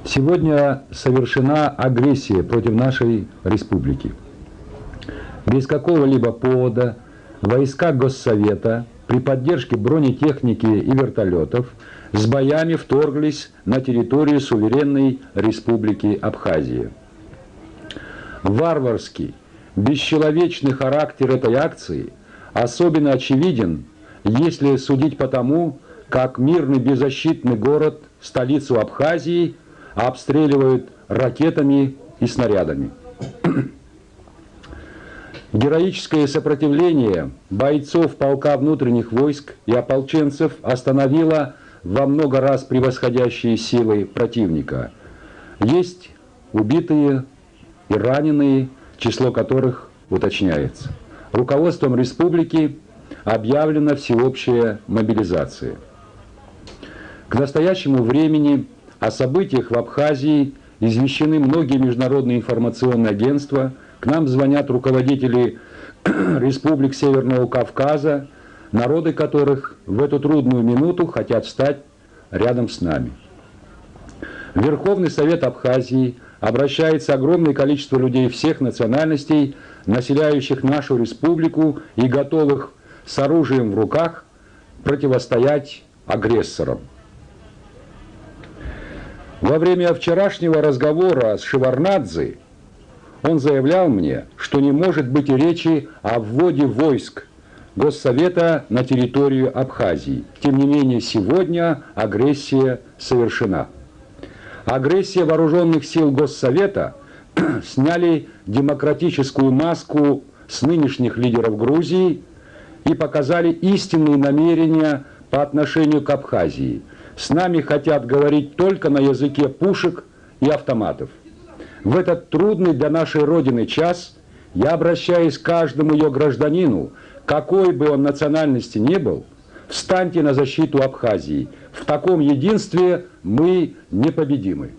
Сегодня совершена агрессия против нашей республики. Без какого-либо повода войска Госсовета при поддержке бронетехники и вертолетов с боями вторглись на территорию суверенной республики Абхазия. Варварский, бесчеловечный характер этой акции особенно очевиден, если судить по тому, как мирный беззащитный город, столицу Абхазии, обстреливают ракетами и снарядами. Героическое сопротивление бойцов полка внутренних войск и ополченцев остановило во много раз превосходящие силы противника. Есть убитые и раненые, число которых уточняется. Руководством республики объявлена всеобщая мобилизация. К настоящему времени о событиях в Абхазии извещены многие международные информационные агентства. К нам звонят руководители республик Северного Кавказа, народы которых в эту трудную минуту хотят встать рядом с нами. Верховный Совет Абхазии обращается огромное количество людей всех национальностей, населяющих нашу республику и готовых с оружием в руках противостоять агрессорам. Во время вчерашнего разговора с Шеварднадзе он заявлял мне, что не может быть и речи о вводе войск Госсовета на территорию Абхазии. Тем не менее, сегодня агрессия совершена. Агрессия вооруженных сил Госсовета сняли демократическую маску с нынешних лидеров Грузии и показали истинные намерения по отношению к Абхазии. С нами хотят говорить только на языке пушек и автоматов. В этот трудный для нашей Родины час я обращаюсь к каждому ее гражданину, какой бы он национальности ни был, встаньте на защиту Абхазии. В таком единстве мы непобедимы.